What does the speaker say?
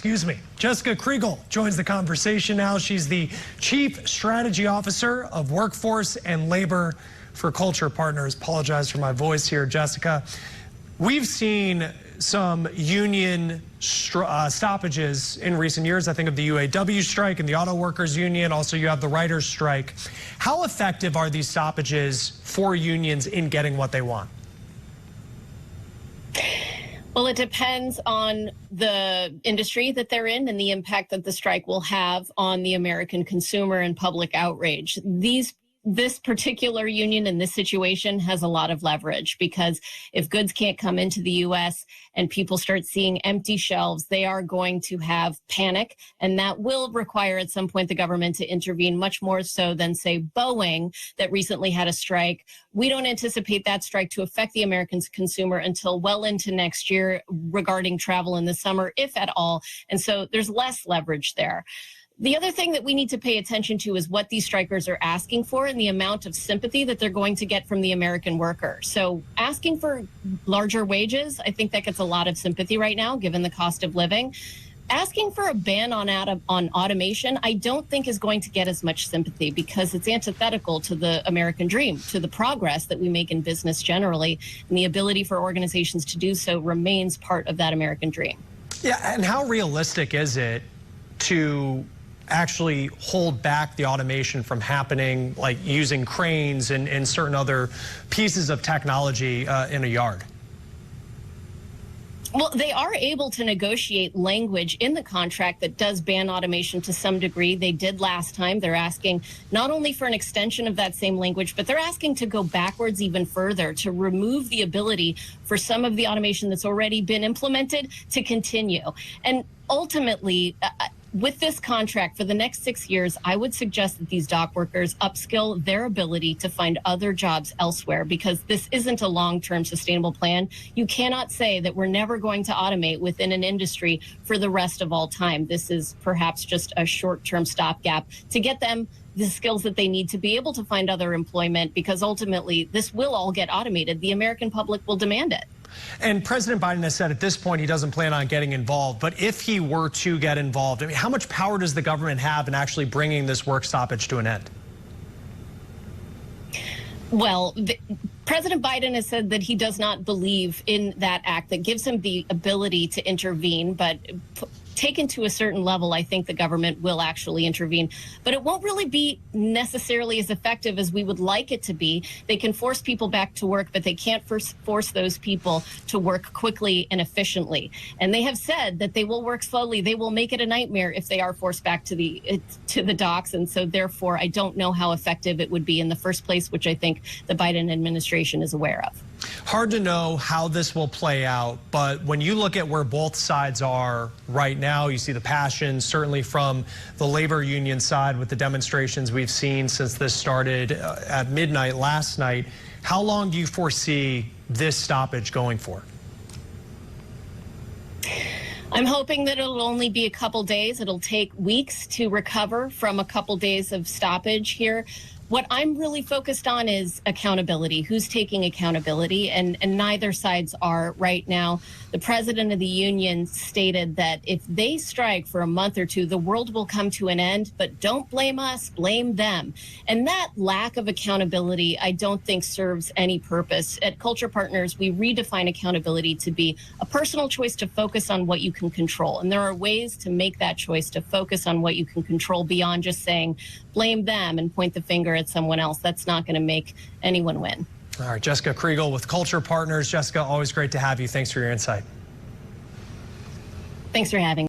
excuse me. Jessica Kriegel joins the conversation now. She's the Chief Strategy Officer of Workforce and Labor for Culture Partners. Apologize for my voice here, Jessica. We've seen some union stoppages in recent years. I think of the UAW strike and the auto workers union. Also, you have the writers strike. How effective are these stoppages for unions in getting what they want? Well, it depends on the industry that they're in and the impact that the strike will have on the American consumer and public outrage. This particular union in this situation has a lot of leverage, because if goods can't come into the U.S. and people start seeing empty shelves, they are going to have panic, and that will require at some point the government to intervene, much more so than, say, Boeing that recently had a strike. We don't anticipate that strike to affect the American consumer until well into next year regarding travel in the summer, if at all. And so there's less leverage there. The other thing that we need to pay attention to is what these strikers are asking for and the amount of sympathy that they're going to get from the American worker. So asking for larger wages, I think that gets a lot of sympathy right now, given the cost of living. Asking for a ban on automation, I don't think is going to get as much sympathy, because it's antithetical to the American dream, to the progress that we make in business generally, and the ability for organizations to do so remains part of that American dream. Yeah, and how realistic is it to actually hold back the automation from happening, like using cranes and certain other pieces of technology in a yard? Well, they are able to negotiate language in the contract that does ban automation to some degree. They did last time. They're asking not only for an extension of that same language, but they're asking to go backwards even further, to remove the ability for some of the automation that's already been implemented to continue. And ultimately, with this contract for the next 6 years, I would suggest that these dock workers upskill their ability to find other jobs elsewhere, because this isn't a long-term sustainable plan. You cannot say that we're never going to automate within an industry for the rest of all time. This is perhaps just a short-term stopgap to get them the skills that they need to be able to find other employment, because ultimately this will all get automated. The American public will demand it. And President Biden has said at this point he doesn't plan on getting involved. But if he were to get involved, I mean, how much power does the government have in actually bringing this work stoppage to an end? Well, President Biden has said that he does not believe in that act that gives him the ability to intervene, but taken to a certain level, I think the government will actually intervene. But it won't really be necessarily as effective as we would like it to be. They can force people back to work, but they can't force those people to work quickly and efficiently. And they have said that they will work slowly. They will make it a nightmare if they are forced back to the docks. And so therefore, I don't know how effective it would be in the first place, which I think the Biden administration is aware of. Hard to know how this will play out, but when you look at where both sides are right now, you see the passion certainly from the labor union side with the demonstrations we've seen since this started at midnight last night. How long do you foresee this stoppage going for? I'm hoping that it'll only be a couple days. It'll take weeks to recover from a couple days of stoppage here. What I'm really focused on is accountability. Who's taking accountability? And neither sides are right now. The president of the union stated that if they strike for a month or two, the world will come to an end, but don't blame us, blame them. And that lack of accountability, I don't think serves any purpose. At Culture Partners, we redefine accountability to be a personal choice to focus on what you can control. And there are ways to make that choice to focus on what you can control beyond just saying, blame them and point the finger at someone else. That's not going to make anyone win. All right, Jessica Kriegel with Culture Partners. Jessica, always great to have you. Thanks for your insight. Thanks for having me.